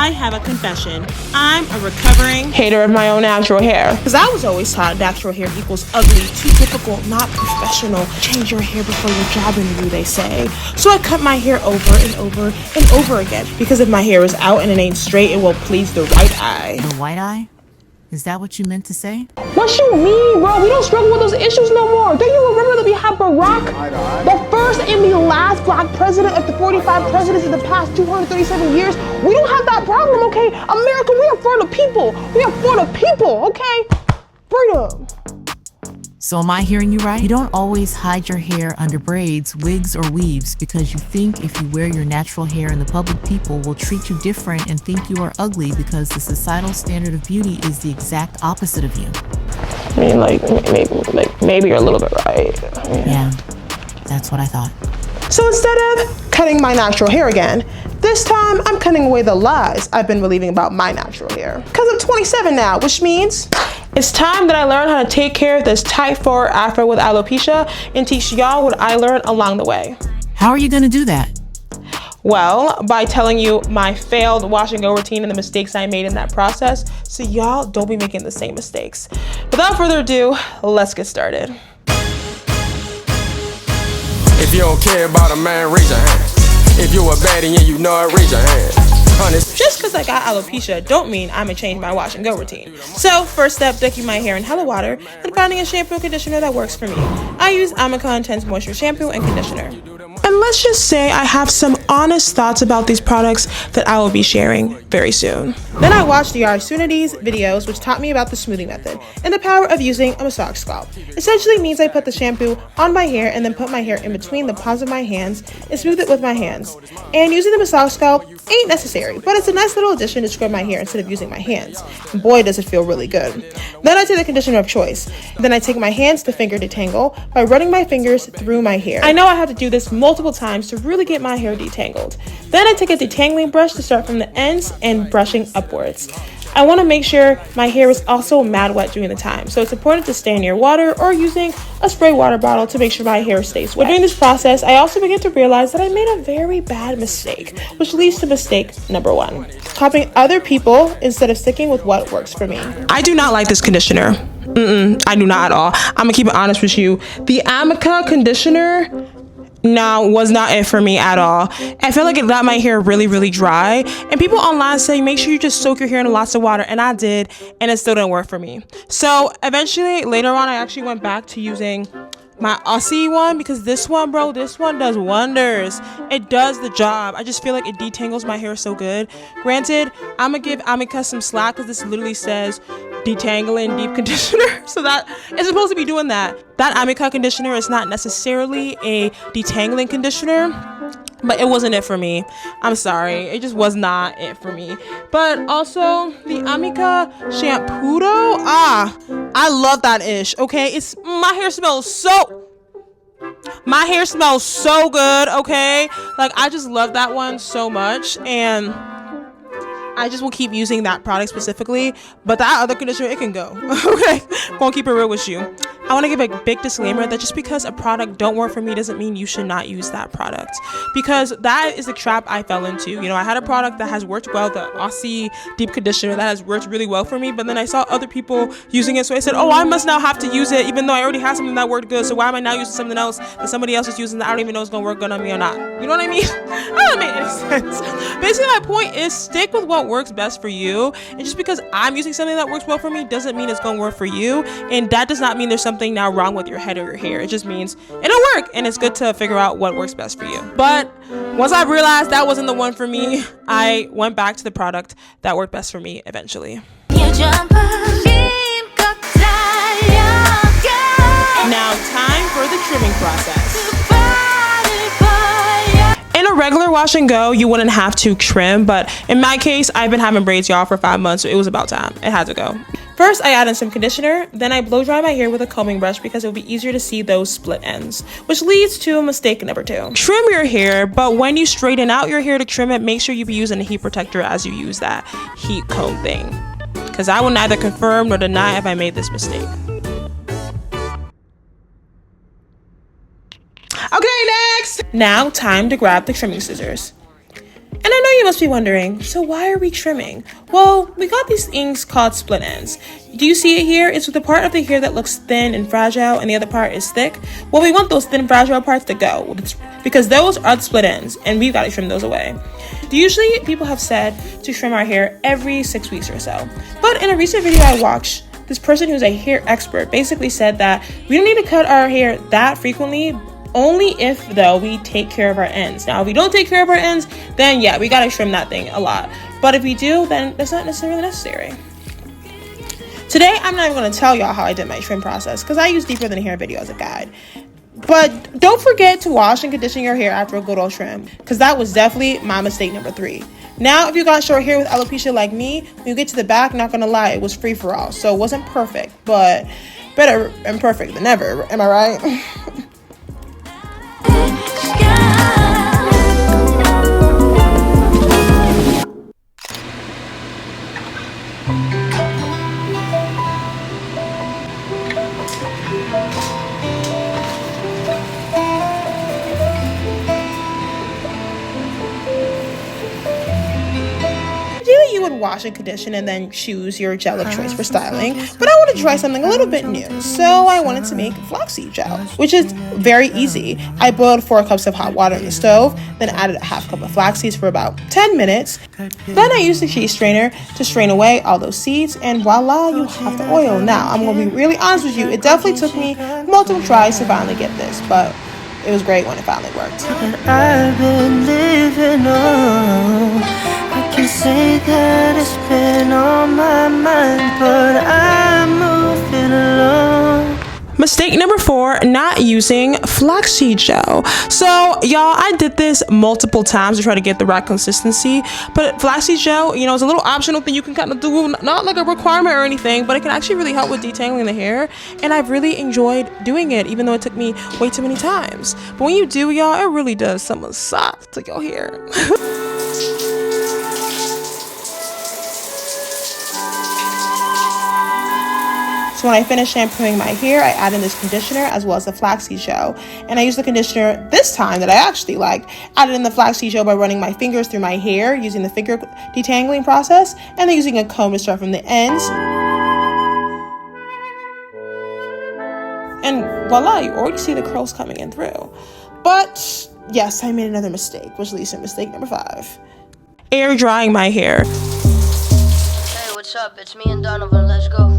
I have a confession. I'm a recovering hater of my own natural hair. Because I was always taught natural hair equals ugly, too difficult, not professional. Change your hair before your job interview, they say. So I cut my hair over and over and over again. Because if my hair is out and it ain't straight, it will please the right eye. The white eye? Is that what you meant to say? What you mean, bro? We don't struggle with those issues no more. Don't you remember that we had Barack, the first and the last black president of the 45 presidents in the past 237 years? We don't have that problem, okay? America, we are for the people. We are for the people, okay? Freedom. So am I hearing you right? You don't always hide your hair under braids, wigs, or weaves because you think if you wear your natural hair in the public, people will treat you different and think you are ugly because the societal standard of beauty is the exact opposite of you. I mean, maybe you're a little bit right. Yeah, that's what I thought. So instead of cutting my natural hair again, this time I'm cutting away the lies I've been believing about my natural hair. Because I'm 27 now, which means it's time that I learn how to take care of this type 4 afro with alopecia and teach y'all what I learned along the way. How are you gonna do that? Well, by telling you my failed wash and go routine and the mistakes I made in that process, so y'all don't be making the same mistakes. Without further ado, let's get started. If you don't care about a man, raise your hand. If you a baddie and you know it, raise your hand. Just because I got alopecia don't mean I'm gonna change my wash and go routine. So first step, ducking my hair in hella water and finding a shampoo and conditioner that works for me. I use Amika Intense Moisture Shampoo and Conditioner. And let's just say I have some honest thoughts about these products that I will be sharing very soon. Then I watched DJI Sunity's videos, which taught me about the smoothing method and the power of using a massage scalp. Essentially means I put the shampoo on my hair and then put my hair in between the palms of my hands and smooth it with my hands. And using the massage scalp ain't necessary, but it's a nice little addition to scrub my hair instead of using my hands. Boy, does it feel really good. Then I take the conditioner of choice. Then I take my hands to finger detangle by running my fingers through my hair. I know I have to do this multiple times to really get my hair detangled. Then I take a detangling brush to start from the ends and brushing upwards. I want to make sure my hair is also mad wet during the time, so it's important to stay near water or using a spray water bottle to make sure my hair stays wet. During this process, I also begin to realize that I made a very bad mistake, which leads to mistake number 1. Copying other people instead of sticking with what works for me. I do not like this conditioner. I do not at all. I'm gonna keep it honest with you. The Amika conditioner was not it for me at all. I feel like it got my hair really, really dry. And people online say, make sure you just soak your hair in lots of water. And I did, and it still didn't work for me. So eventually, later on, I actually went back to using my Aussie one because this one, bro, this one does wonders. It does the job. I just feel like it detangles my hair so good. Granted, I'm gonna give Amika some slack because this literally says detangling deep conditioner, so that it's supposed to be doing that. That Amika conditioner is not necessarily a detangling conditioner, but it wasn't it for me. I'm sorry, it just was not it for me. But also the Amika shampoo though, I love that ish. Okay, it's my hair smells so good. Okay, like I just love that one so much, and I just will keep using that product specifically, but that other conditioner, it can go. Okay, gonna keep it real with you. I want to give a big disclaimer that just because a product don't work for me doesn't mean you should not use that product, because that is the trap I fell into. You know, I had a product that has worked well, the Aussie deep conditioner that has worked really well for me, but then I saw other people using it, so I said, oh, I must now have to use it even though I already had something that worked good, so why am I now using something else that somebody else is using that I don't even know is gonna work good on me or not? You know what I mean? That doesn't make any sense. Basically, my point is stick with what works best for you, and just because I'm using something that works well for me doesn't mean it's gonna work for you, and that does not mean there's something now wrong with your head or your hair. It just means it'll work, and it's good to figure out what works best for you. But once I realized that wasn't the one for me, I went back to the product that worked best for me eventually. Now time for the trimming process. In a regular wash and go, you wouldn't have to trim, but in my case, I've been having braids, y'all, for 5 months, so it was about time. It had to go. First, I add in some conditioner, then I blow dry my hair with a combing brush because it will be easier to see those split ends, which leads to mistake number 2. Trim your hair, but when you straighten out your hair to trim it, make sure you be using a heat protector as you use that heat comb thing, because I will neither confirm nor deny if I made this mistake. Okay, next! Now, time to grab the trimming scissors. And I know you must be wondering, so why are we trimming? Well, we got these things called split ends. Do you see it here? It's with the part of the hair that looks thin and fragile and the other part is thick. Well, we want those thin, fragile parts to go because those are the split ends and we've got to trim those away. Usually, people have said to trim our hair every 6 weeks or so. But in a recent video I watched, this person who's a hair expert basically said that we don't need to cut our hair that frequently, only if, though, we take care of our ends. Now, if we don't take care of our ends, then yeah, we gotta trim that thing a lot. But if we do, then that's not necessarily necessary. Today, I'm not even gonna tell y'all how I did my trim process because I use Deeper Than Hair video as a guide. But don't forget to wash and condition your hair after a good old trim because that was definitely my mistake number 3. Now, if you got short hair with alopecia like me, when you get to the back, not gonna lie, it was free for all. So it wasn't perfect, but better imperfect than never. Am I right? You would wash and condition and then choose your gel of choice for styling, but I wanted to try something a little bit new, so I wanted to make flaxseed gel, which is very easy. I boiled 4 cups of hot water on the stove, then added a half cup of flax seeds for about 10 minutes. Then I used the cheese strainer to strain away all those seeds, and voila, you have the oil. Now, I'm going to be really honest with you, it definitely took me multiple tries to finally get this, but it was great when it finally worked. I've been living on. I can say that it's been on my mind, but I'm moving along. Mistake number 4, not using flaxseed gel. So y'all, I did this multiple times to try to get the right consistency, but flaxseed gel, you know, it's a little optional thing you can kind of do, not like a requirement or anything, but it can actually really help with detangling the hair, and I've really enjoyed doing it, even though it took me way too many times. But when you do, y'all, it really does something soft to your hair. So when I finished shampooing my hair, I added this conditioner as well as the flaxseed gel. And I used the conditioner this time that I actually like. Added in the flaxseed gel by running my fingers through my hair using the finger detangling process and then using a comb to start from the ends. And voila, you already see the curls coming in through. But yes, I made another mistake, which leads to mistake number 5. Air drying my hair. Hey, what's up? It's me and Donovan. Let's go.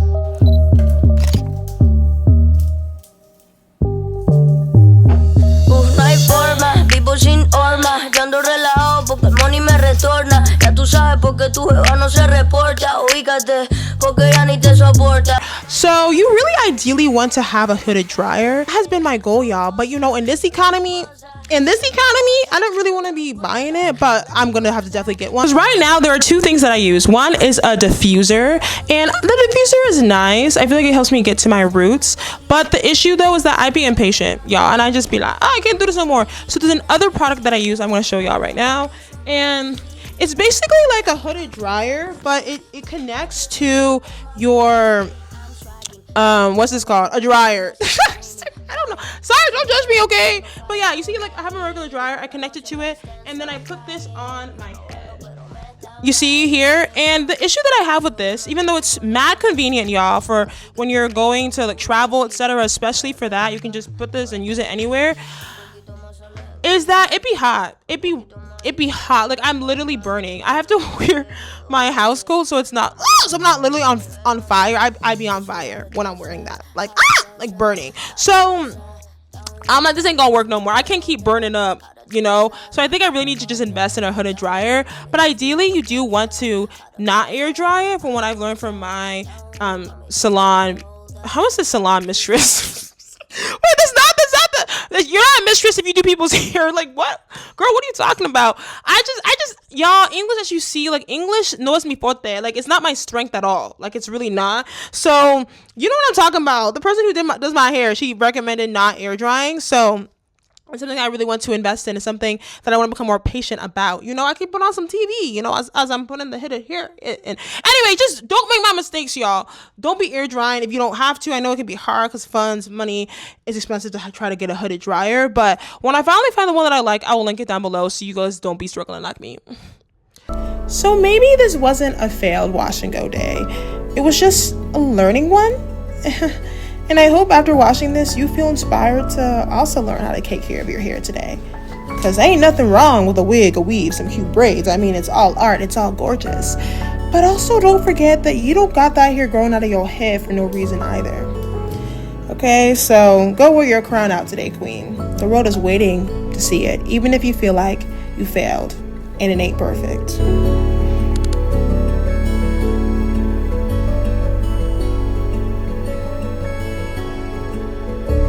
Sin horma, yo ando relajado porque el money me retorna. Ya tú sabes porque tu jeva no se reporta. Ubícate porque ya ni te soporta. So you really ideally want to have a hooded dryer. That has been my goal, y'all. But you know, in this economy, I don't really want to be buying it, but I'm gonna have to definitely get one. Because right now there are 2 things that I use. One is a diffuser, and the diffuser is nice. I feel like it helps me get to my roots. But the issue though is that I be impatient, y'all, and I just be like, oh, I can't do this no more. So there's another product that I use. I'm gonna show y'all right now, and it's basically like a hooded dryer, but it connects to your what's this called? A dryer. I don't know. Sorry, don't judge me, okay? But yeah, you see, like, I have a regular dryer. I connected to it, and then I put this on my head. You see here? And the issue that I have with this, even though it's mad convenient, y'all, for when you're going to, like, travel, etc., especially for that, you can just put this and use it anywhere, is that it be hot. It be hot. Like, I'm literally burning. I have to wear my house coat so it's not, so I'm not literally on fire. I be on fire when I'm wearing that. Like burning. So I'm like, this ain't gonna work no more. I can't keep burning up, you know? So I think I really need to just invest in a hooded dryer. But ideally, you do want to not air dry it, from what I've learned from my salon. How is the salon mistress? Wait, that's not you're not a mistress if you do people's hair. Like, what? Girl, what are you talking about? I just y'all, English, as you see, like, English no es mi forte. Like, it's not my strength at all. Like, it's really not. So you know what I'm talking about. The person who does my hair, she recommended not air drying. So It's something I really want to invest in. It's something that I want to become more patient about. You know, I can put on some TV, you know, as I'm putting the hooded here. And anyway, just don't make my mistakes, y'all. Don't be air drying if you don't have to. I know it can be hard because funds, money is expensive to try to get a hooded dryer. But when I finally find the one that I like, I will link it down below so you guys don't be struggling like me. So maybe this wasn't a failed wash and go day. It was just a learning one. And I hope after watching this, you feel inspired to also learn how to take care of your hair today. Because ain't nothing wrong with a wig, a weave, some cute braids. I mean, it's all art, it's all gorgeous. But also don't forget that you don't got that hair growing out of your head for no reason either. Okay, so go wear your crown out today, queen. The world is waiting to see it, even if you feel like you failed and it ain't perfect.